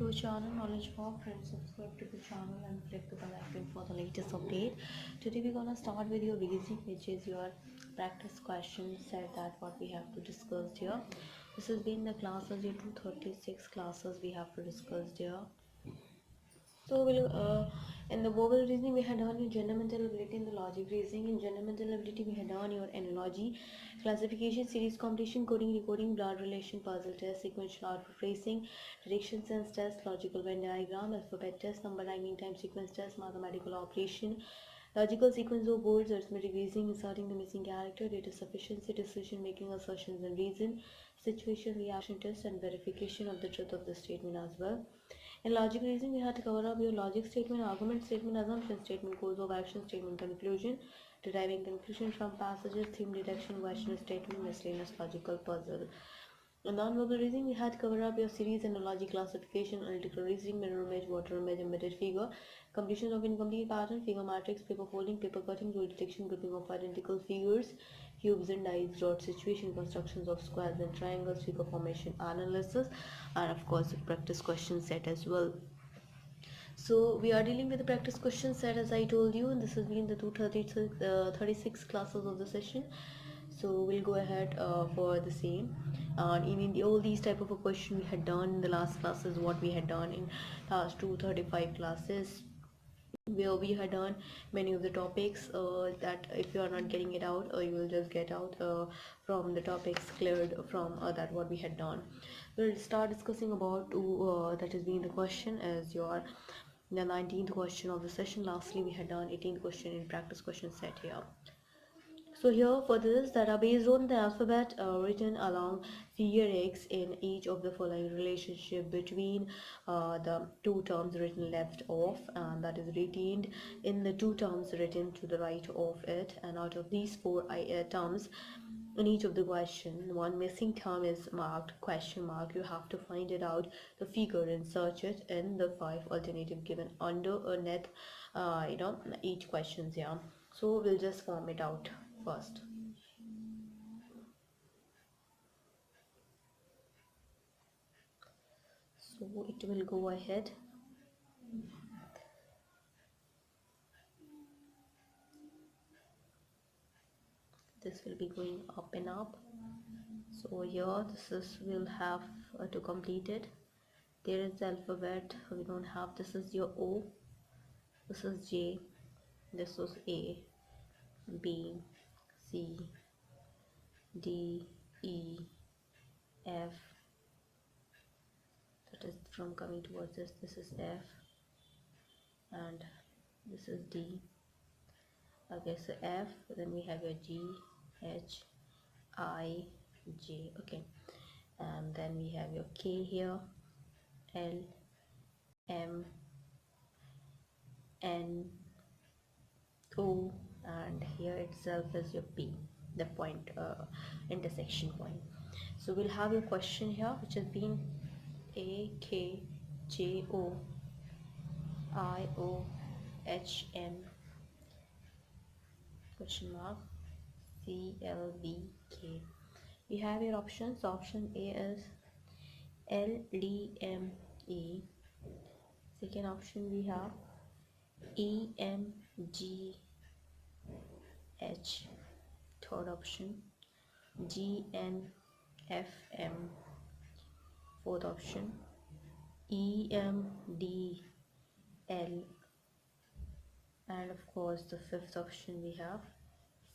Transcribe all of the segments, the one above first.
our channel Knowledge Hub. Friends, subscribe to the channel and click the bell icon for the latest update. Today we're gonna start with your reasoning, which is your practice question set that what we have to discuss here. This has been the classes, your 236 classes we have to discuss here. So in the verbal reasoning we had done your general mental ability, in the logic reasoning in general mental ability we had done your analogy, classification, series completion, coding, decoding, blood relation, puzzle test, sequential output tracing, direction sense test, logical Venn diagram, alphabet test, number rhyming time sequence test, mathematical operation, logical sequence of words, arithmetic reasoning, inserting the missing character, data sufficiency, decision making, assertions and reason, situation reaction test, and verification of the truth of the statement as well. In logic reasoning, we had to cover up your logic statement, argument statement, assumption statement, course of action statement, conclusion, deriving conclusion from passages, theme deduction, question statement, miscellaneous logical puzzle. In non-verbal reasoning, we had to cover up your series and logic classification, analytical reasoning, mirror image, water image, embedded figure, completion of incomplete pattern, figure matrix, paper folding, paper cutting, rule detection, grouping of identical figures, cubes and dice, dot situation, constructions of squares and triangles, figure formation analysis, and of course the practice question set as well. So we are dealing with the practice question set as I told you, and this has been the 236 classes of the session. So we'll go ahead for the same, and even all these type of a question we had done in the last classes, what we had done in last 235 classes, where we had done many of the topics that if you are not getting it out, you will just get out from the topics cleared from that what we had done. We'll start discussing about that has been the question as your the 19th question of the session. Lastly we had done 18th question in practice question set here. So here for this, that are based on the alphabet written along figure X in each of the following relationship between the two terms written left of, and that is retained in the two terms written to the right of it, and out of these four terms in each of the question, one missing term is marked question mark. You have to find it out, the figure, and search it in the 5 alternative given underneath each questions here. So we'll just form it out first. So it will go ahead. This will be going up and up. So here this is, we'll have to complete it. There is the alphabet, we don't have, this is your O, this is J, this was A, B, C, D, E, F, that is from coming towards this is F, and this is D. Okay, so F, then we have your G, H, I, J. Okay, and then we have your K here, L, M, N, O, and here itself is your P, the point, intersection point. So we'll have your question here, which has been A, K, J, O, I, O, H, M, question mark, C, L, B, K. We have your options. Option A is L, D, M, E. Second option we have E, M, G, H. Third option G, N, F, M. Fourth option E, M, D, L. And of course the fifth option we have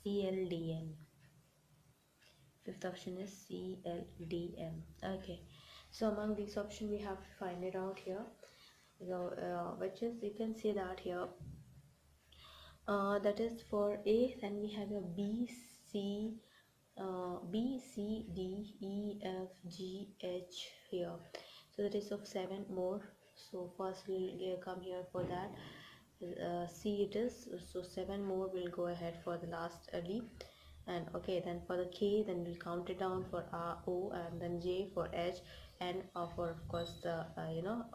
C, L, D, M. Fifth option is C, L, D, M. Okay, so among these options we have to find it out here. So which is, you can see that here, that is for A. Then we have a B, C, D, E, F, G, H here. So that is of 7 more. So first we'll come here for that. C it is, so 7 more will go ahead for the last early. And okay, then for the K, then we'll count it down for R, O, and then J for H, and for of course the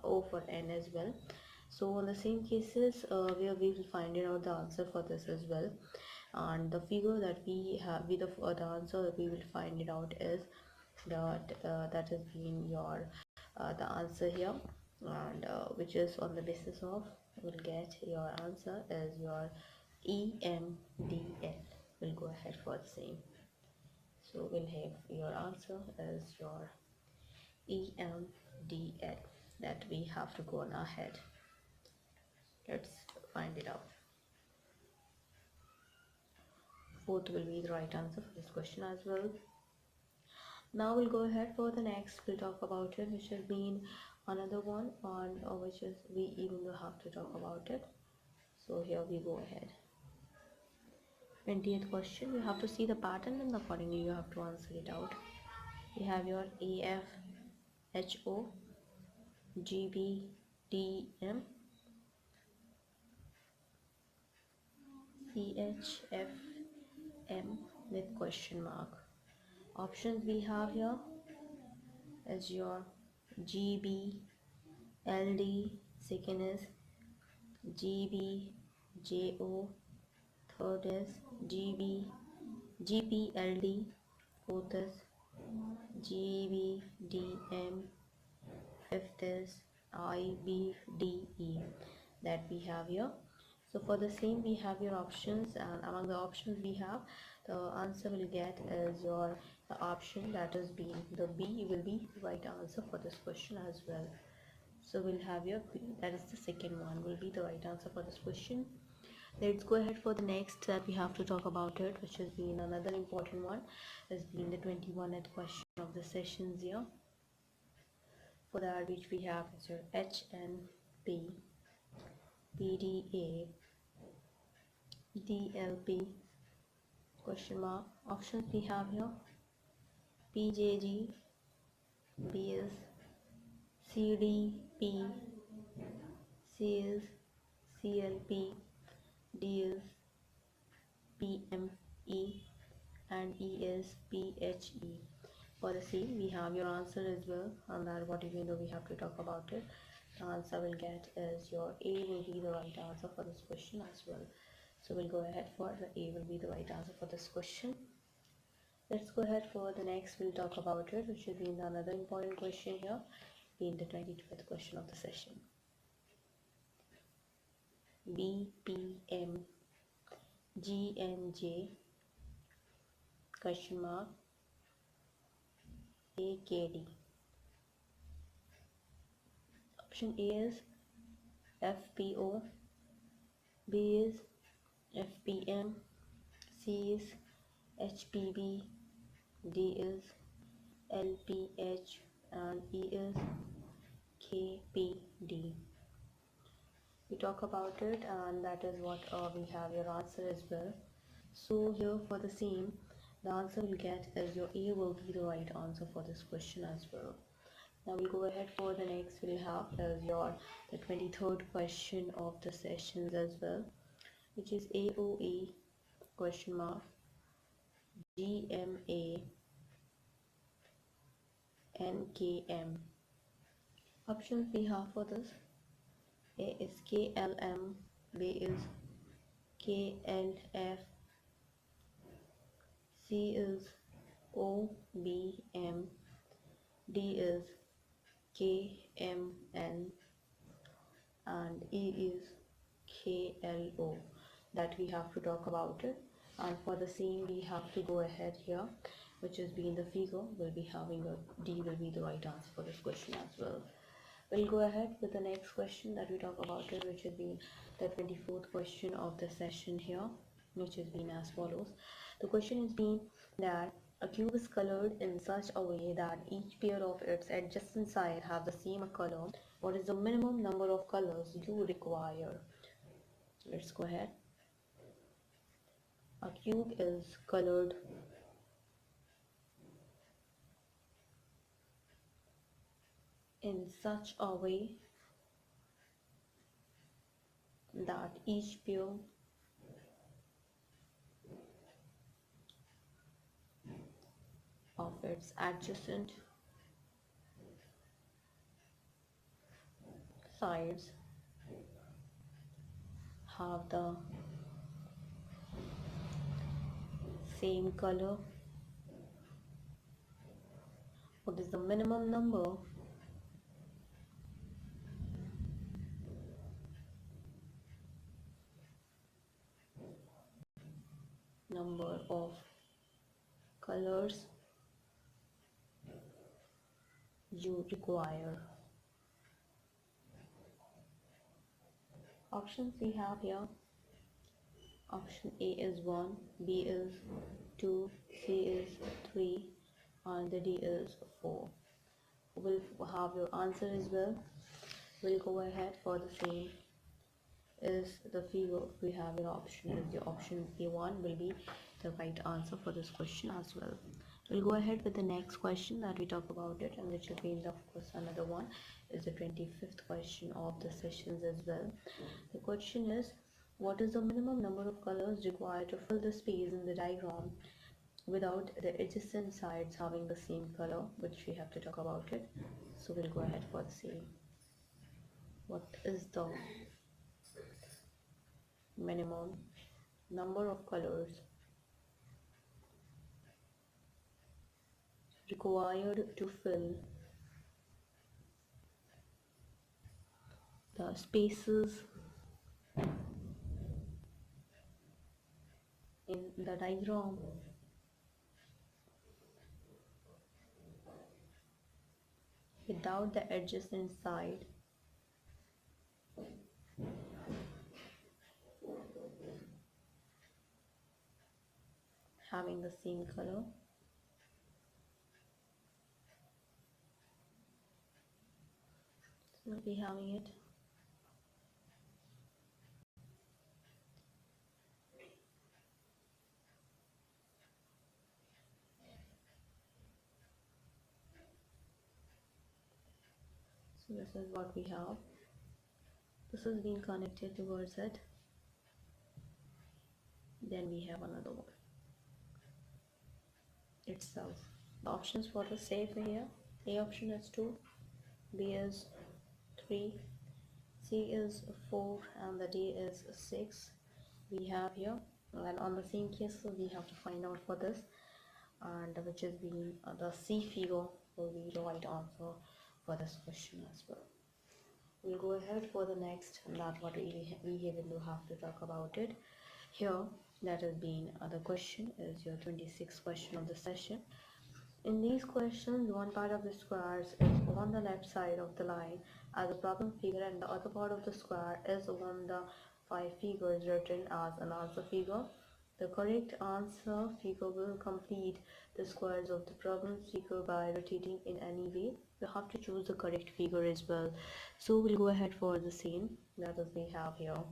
O for N as well. So in the same cases where we will find out the answer for this as well, and the figure that we have with the answer that we will find it out is that that has been your the answer here. and which is on the basis of, will get your answer as your EMDL. We'll go ahead for the same. So we'll have your answer as your EMDL, that we have to go on ahead. Let's find it out. Fourth will be the right answer for this question as well. Now we'll go ahead for the next. We'll talk about it, which has been another one on which is we even will have to talk about it. So here we go ahead. 20th question, you have to see the pattern and accordingly you have to answer it out. You have your AFHO GBDM CHFM with question mark. Options we have here is your GBLD, second is GBJO, third is GPLD, fourth is GBDM, fifth is IBDE, that we have here. So for the same we have your options, and among the options we have, the answer will get as your option that is B. The B will be the right answer for this question as well. So we'll have your B, that is the second one, will be the right answer for this question. Let's go ahead for the next that we have to talk about it, which has been another important one, has been the 21st question of the sessions here. For that, which we have is your HNP, PDA, DLP, question mark. Options we have here, PJG, B is CDP, C is CLP, D is PME, and E is PHE. For the same we have your answer as well, and that what even though we have to talk about it, the answer will get as your A will be the right answer for this question as well. So we'll go ahead for the A will be the right answer for this question. Let's go ahead for the next. We'll talk about it, which will be another important question here, being the 22nd question of the session. BPM GNJ question mark AKD. Option A is FPO, B is FPM, C is HPB, D is LPH, and E is KPD. We talk about it, and that is what we have your answer as well. So here for the same, the answer will get as your A will be the right answer for this question as well. Now we'll go ahead for the next. We'll have as your the 23rd question of the sessions as well, which is AOE question mark GMA NKM. Options we have for this, A is KLM, B is KLF, C is OBM, D is KMN, and E is KLO, that we have to talk about it. And for the same we have to go ahead here, which is being the figure, will be having a D will be the right answer for this question as well. We'll go ahead with the next question that we talk about it, which has been the 24th question of the session here, which has been as follows. The question has been that a cube is colored in such a way that each pair of its adjacent sides have the same color. What is the minimum number of colors you require? Let's go ahead. A cube is colored in such a way that each pair of its adjacent sides have the same color. What is the minimum number number of colors you require. Options we have here: option A is 1, B is 2, C is 3, and the D is 4. We'll have your answer as well. We'll go ahead for the same. Is the figure we have your option is the option A1 will be the right answer for this question as well. We'll go ahead with the next question that we talk about it, and which will be of course another one is the 25th question of the sessions as well. The question is, what is the minimum number of colors required to fill the space in the diagram without the adjacent sides having the same color, which we have to talk about it. So we'll go ahead for the same. What is the minimum number of colors required to fill the spaces in the diagram without the adjacent side having the same color? So we'll be having it. So this is what we have. This is being connected towards it. Then we have another one itself. The options for the safe here: A option is 2, B is 3, C is 4, and the D is 6. We have here, and on the same case, so we have to find out for this, and which is being the C figure will be the right answer for this question as well. We'll go ahead for the next, and that's what we will have to talk about it here. That has been the question is your 26th question of the session. In these questions, one part of the squares is on the left side of the line as a problem figure, and the other part of the square is on the 5 figures written as an answer figure. The correct answer figure will complete the squares of the problem figure by rotating in any way. You have to choose the correct figure as well. So we'll go ahead for the same that is we have here.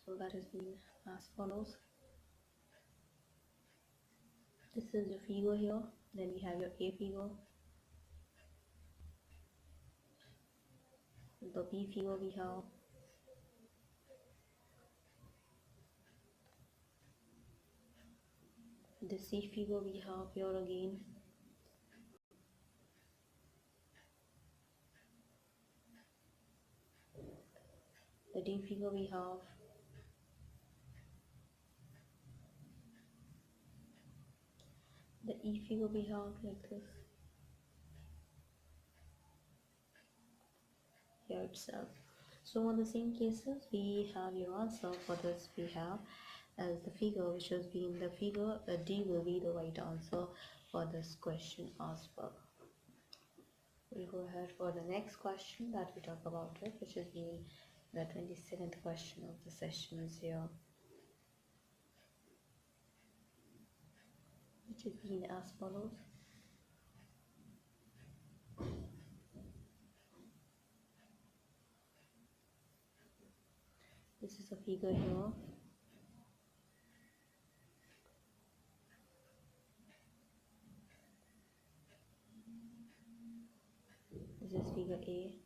So that is being as follows. This is the figure here. Then we have your A figure, the B figure we have, the C figure we have here again, the D figure we have, the E figure we have like this here itself. So on the same cases, we have your answer for this. We have as the figure which has been the figure D will be the right answer for this question as well. We'll go ahead for the next question that we talk about it, which has been the 27th question of the sessions here, which has been as follows. This is a figure here. This is figure A.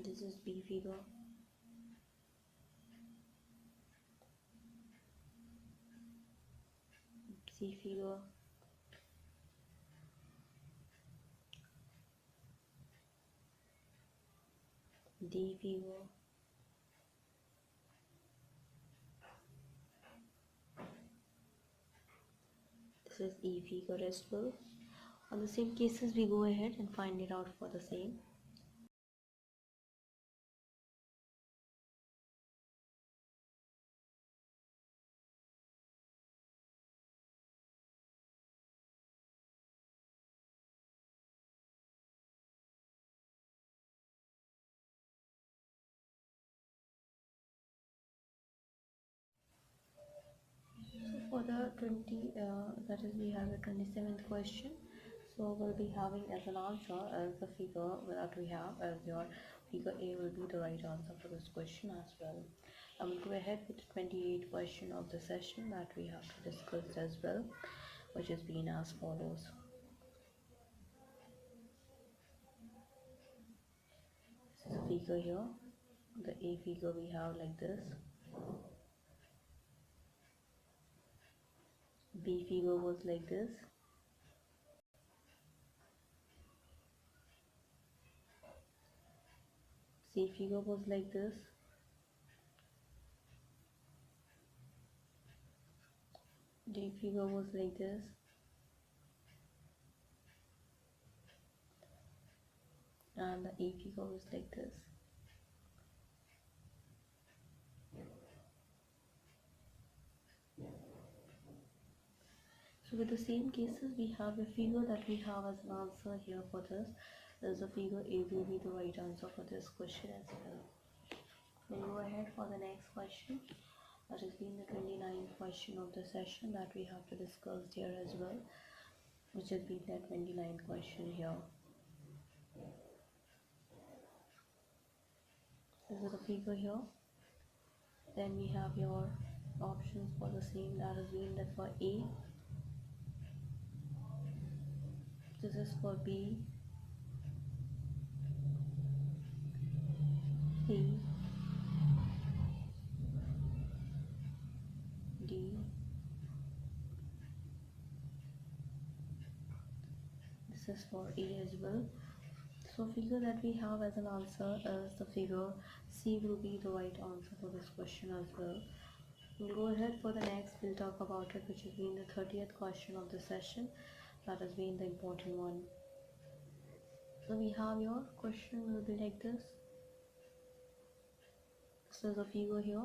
This is B figure. C figure. D figure. This is E figure as well. On the same cases, we go ahead and find it out for the same. So for the 20, that is we have a 27th question. So we'll be having as an answer as the figure that we have as your figure A will be the right answer for this question as well. I will go ahead with the 28th question of the session that we have to discuss as well, which is being as follows. This is a figure here. The A figure we have like this. B figure was like this. C figure was like this. D figure was like this. And the E figure was like this. So with the same cases, we have a figure that we have as an answer here for this. Is the figure A will be the right answer for this question as well. We'll go ahead for the next question. That has been the 29th question of the session that we have to discuss here as well, which has been the 29th question here. This is a figure here. Then we have your options for the same, that has been that for A. This is for B, C, D. This is for A as well. So figure that we have as an answer is the figure C will be the right answer for this question as well. We'll go ahead for the next, we'll talk about it, which has been the 30th question of the session. That has been the important one. So we have your question will be like this. This is a figure here.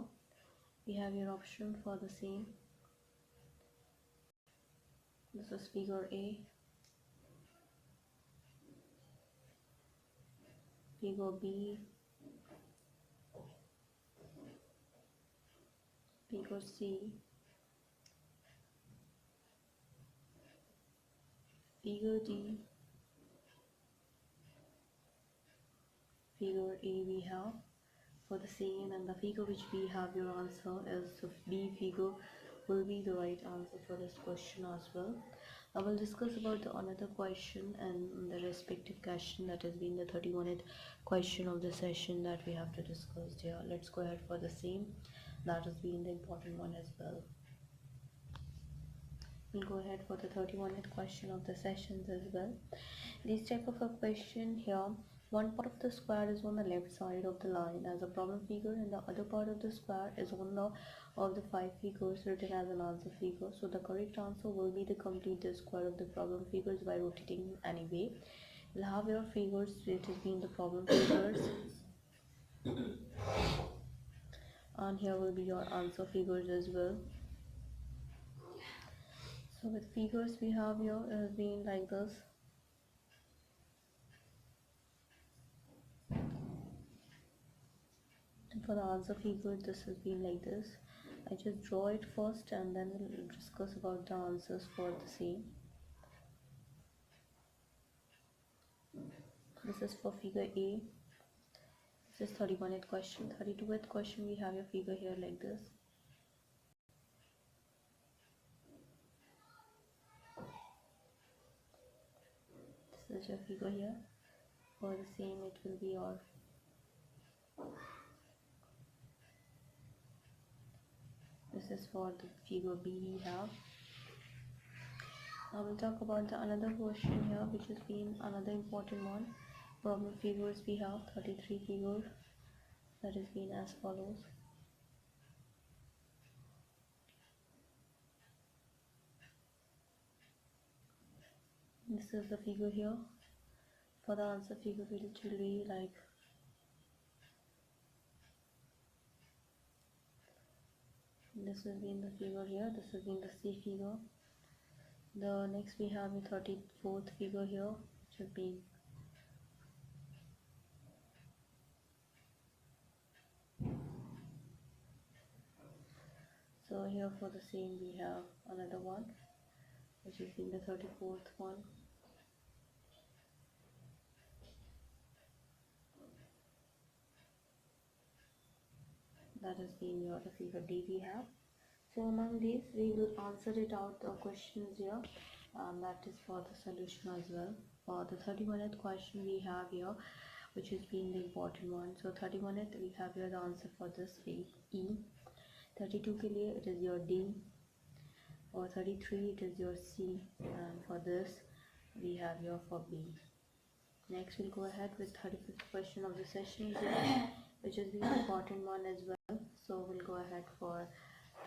We have your option for the same. This is figure A, figure B, figure C, figure D, figure A we have for the same, and the figure which we have your answer is the B figure will be the right answer for this question as well. I will discuss about the another question and the respective question that has been the 31st question of the session that we have to discuss here. Let's go ahead for the same, that has been the important one as well. We'll go ahead for the 31st question of the sessions as well. This type of a question here, one part of the square is on the left side of the line as a problem figure and the other part of the square is one of the 5 figures written as an answer figure. So the correct answer will be to complete the square of the problem figures by rotating anyway. You'll have your figures which has been the problem figures and here will be your answer figures as well. So with figures we have here has been like this. And for the answer figure this has been like this. I just draw it first and then we'll discuss about the answers for the same. This is for figure A. This is 31st question. 32th question we have your figure here like this. This is your figure here. For the same it will be your this is for the figure B we have. Now we'll talk about the another question here which has been another important one. Problem figures we have 33 figures that has been as follows. This is the figure here. For the answer figure it will be like this has been the figure here, this has been the C figure. The next we have the 34th figure here, which would be so here for the same we have another one, which is in the 34th one. That has been your the figure D we have. So among these we will answer it out the questions here, and that is for the solution as well. For the 31st question we have here, which is being the important one. So 31st we have here the answer for this E. 32 के लिए it is your D, or 33 it is your C, and for this we have your for B. Next we'll go ahead with 35th question of the session here, which is the important one as well. So we'll go ahead for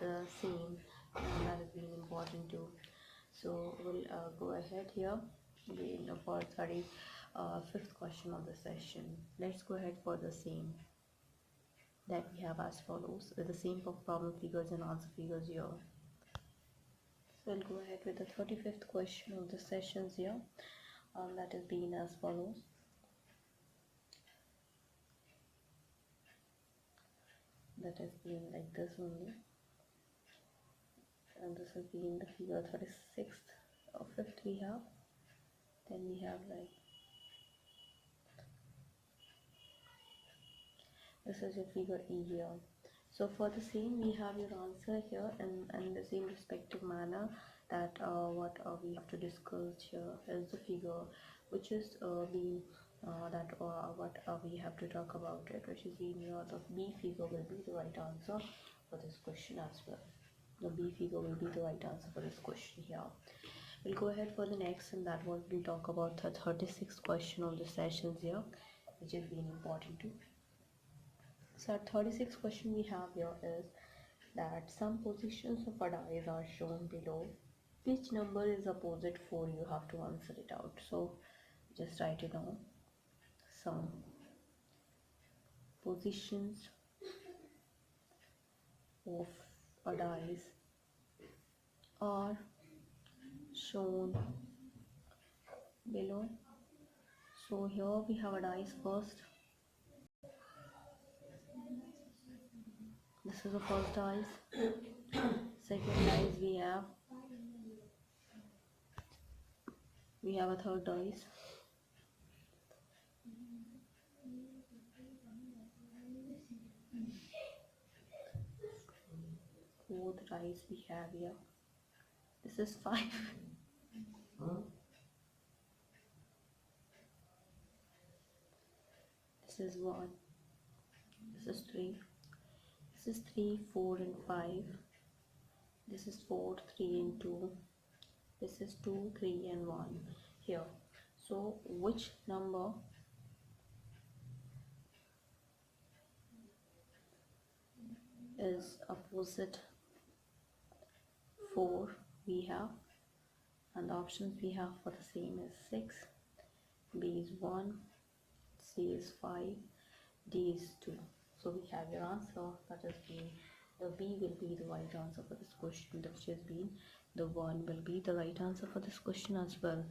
the same, and that is being important too. So we'll go ahead here for 35th question of the session. Let's go ahead for the same that we have as follows, with the same problem figures and answer figures here. So we'll go ahead with the 35th question of the sessions here, that is being as follows. That has been like this only, and this has been the figure 36th or 5th we have. Then we have like this is your figure E here. So for the same we have your answer here in the same respective manner, that what we have to discuss here is the figure which is being what we have to talk about it, which is being your the B figure will be the right answer for this question as well. The B figure will be the right answer for this question here. We'll go ahead for the next, and that one we'll talk about the 36th question of the sessions here, which is being important too. So our 36th question we have here is that some positions of a dice are shown below. Which number is opposite 4? You have to answer it out. So just write it down. Some positions of a dice are shown below. So here we have a dice first. This is the first dice. Second dice we have a third dice. Fourth dice we have here. This is 5. This is 1. This is 3. This is 3, 4 and 5. This is 4, 3 and 2. This is 2, 3 and 1 here. So which number is opposite 4 we have, and the options we have for the same is 6, B is 1, C is 5, D is 2. So we have your answer, that is the B will be the right answer for this question, which has been the 1 will be the right answer for this question as well.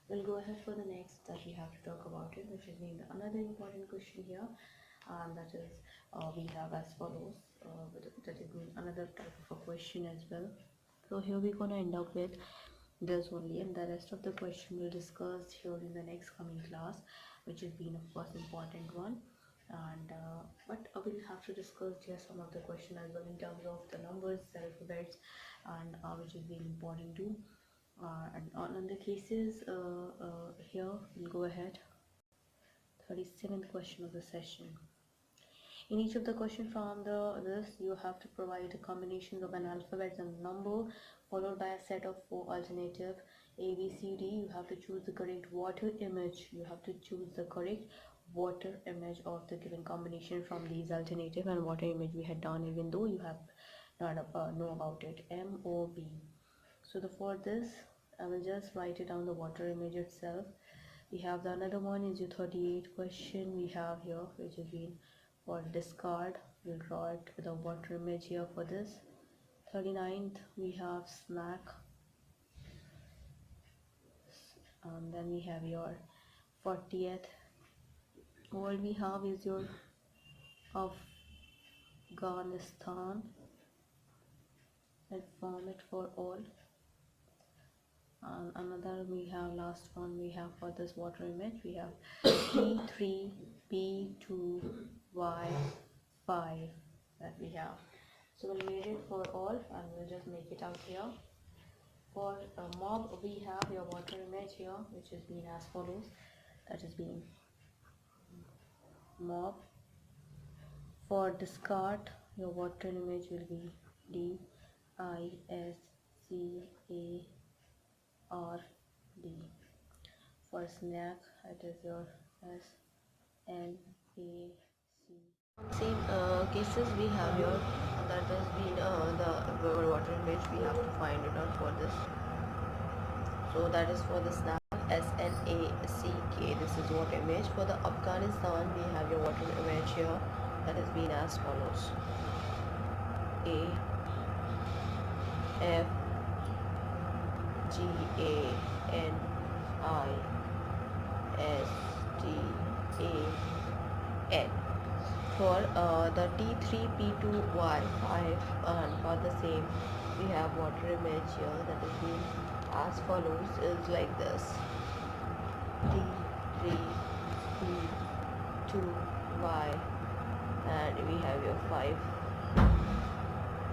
We'll go ahead for the next that we have to talk about it, which is being another important question here, and that is we have as follows, that is another type of a question as well. So here we're gonna end up with this only, and the rest of the question we'll discuss here in the next coming class, which has been of course important one. And but we'll have to discuss just some of the question as well in terms of the numbers, alphabets, and which is being important too. And on the cases here we'll go ahead. 37th question of the session. In each of the question from this you have to provide a combination of an alphabet and number followed by a set of 4 alternative A, B, C, D. You have to choose the correct water image. You have to choose the correct water image of the given combination from these alternative and water image we had done, even though you have not know about it. M, O, B. So for this I will just write it down the water image itself. We have the another one is your 38 question we have here, which has been for discard. We'll draw it with a water image here for this. 39th we have snack, and then we have your 40th. All we have is your Afghanistan and form it for all. And another we have last one we have for this water image, we have P3P2Y5 that we have. So we'll read it for all and we'll just make it out here. For mob we have your water image here, which has been as follows. That has been mob. For discard your water image will be DISCARD. For snack it is your SNAC. Same cases we have here, that has been the water image. We have to find it out for this. So that is for the snack, SNACK. This is water image. For the Afghanistan we have your water image here, that has been as follows: AFGANISTAN. For the T3P2Y5, and for the same we have water image here, that has been as follows, is like this: T3P2Y, and we have your 5.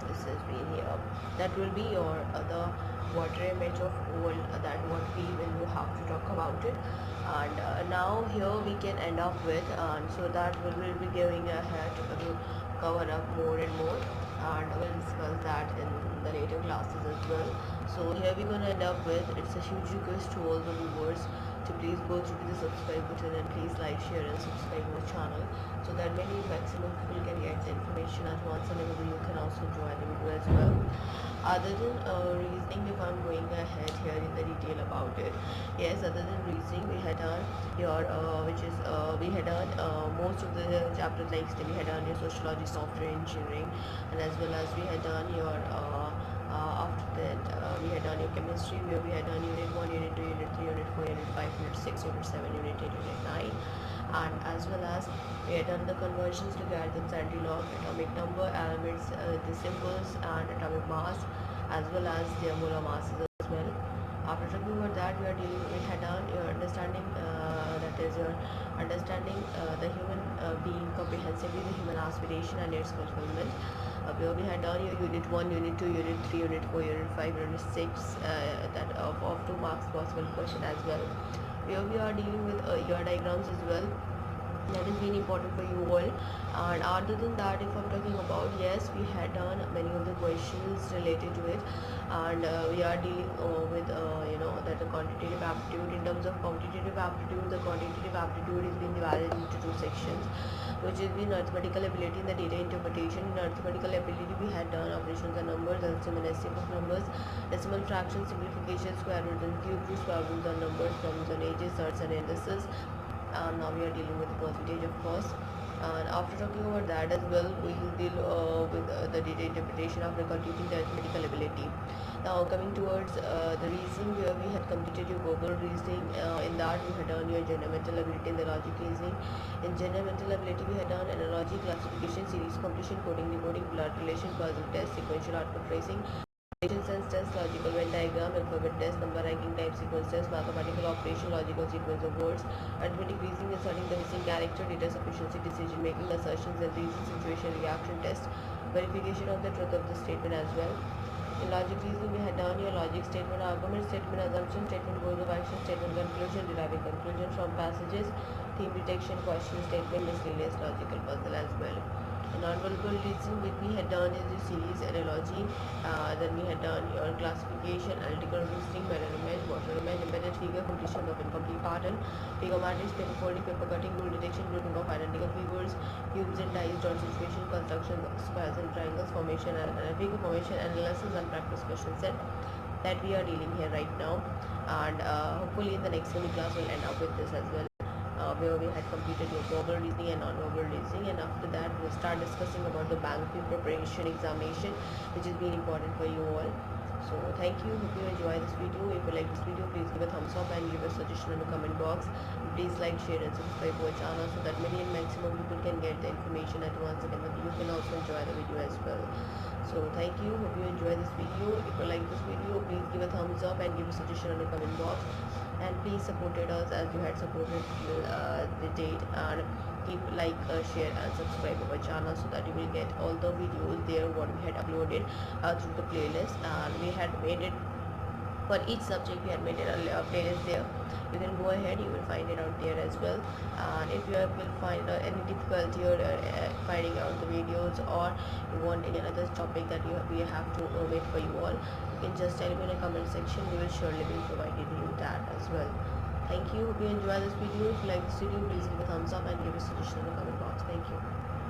This has been here. That will be your other water image of all that what we will have to talk about it. And now here we can end up with, and so that we will be going ahead to cover up more and more, and we'll discuss that in the later classes as well. So here we're going to end up with, it's a huge request to all the viewers to please go through the subscribe button and please like, share and subscribe to the channel, so that many maximum people can get the information at once, and everybody you can also enjoy the video as well. Other than reasoning, if I'm going ahead here in the detail about it, yes, other than reasoning we had done your we had done most of the chapters, like we had done your sociology, software engineering, and as well as we had done your after that we had done your chemistry, where we had done unit 1, unit 2, unit 3, unit 4, unit 5, unit 6, unit 7, unit 8, unit 9, and as well as we had done the conversions, logarithms, anti-log, atomic number, elements, the symbols, and atomic mass, as well as their molar masses as well. After talking about that, we had done your understanding, that is your understanding the human being comprehensively, the human aspiration and its fulfillment. Where we had done your unit 1, unit 2, unit 3, unit 4, unit 5, unit 6, that of 2 marks possible question as well. Where we are dealing with your diagrams as well. That is very important for you all. And other than that, if I'm talking about, yes, we had done many of the questions related to it, and we are dealing with that the quantitative aptitude. In terms of quantitative aptitude, the quantitative aptitude is being divided into 2 sections, which is in arithmetical ability and the data interpretation. In arithmetical ability we had done operations and numbers, LCM and SCM of numbers, decimal fraction, simplification, square root and cube root, square root and numbers, sums and ages, surds and indices. And now we are dealing with the percentage, of course. And after talking about that as well, we will deal with the data interpretation after completing the arithmetical ability. Now coming towards the reasoning, where we had completed your verbal reasoning. In that we had done your general mental ability and the logic reasoning. In general mental ability we had done analogy, classification, series completion, coding, decoding, blood relation, puzzle test, sequential output tracing, sense test, logical Venn diagram, alphabet test, number ranking type sequence test, mathematical operation, logical sequence of words, arithmetic reasoning, inserting the missing character, data sufficiency, decision making, assertions and reason, situation reaction test, verification of the truth of the statement as well. In logic reasoning we had done your logic, statement, argument, statement, assumption, statement, goals of action, statement, conclusion, deriving conclusion from passages, theme detection, question, statement, miscellaneous logical puzzle as well. In non-verbal reasoning, which we had done is the series, analogy, then we had done your classification, analytical reasoning, mirror image, water image, embedded figure, completion of incomplete pattern, figure matrix, paper folding, paper cutting, rule detection, grouping of identical figures, cubes and dice, dot situation, construction, squares and triangles, formation and figure formation, analysis and practice question set. that we are dealing here right now. And hopefully in the next coming class we'll end up with this as well, where we had completed your verbal reasoning and non-verbal reasoning, and after that we'll start discussing about the banking preparation examination, which is being important for you all. So thank you, hope you enjoy this video. If you like this video, please give a thumbs up and give a suggestion in the comment box. Please like, share and subscribe to our channel so that many and maximum people can get the information at once, and you can also enjoy the video as well. So thank you, hope you enjoy this video. If you like this video, please give a thumbs up and give a suggestion in the comment box, and please supported us as you had supported till the date, and keep like, share and subscribe our channel so that you will get all the videos there what we had uploaded through the playlist, and we had made it for each subject. We had made it a playlist there. You can go ahead, you will find it out there as well. And if you will find any difficulty or finding out the videos, or you want any other topic that we have to omit for you all, you can just tell me in the comment section. We will surely be providing you that as well. Thank you, hope you enjoy this video. If you like this video, please give a thumbs up and give a suggestion in the comment box. Thank you.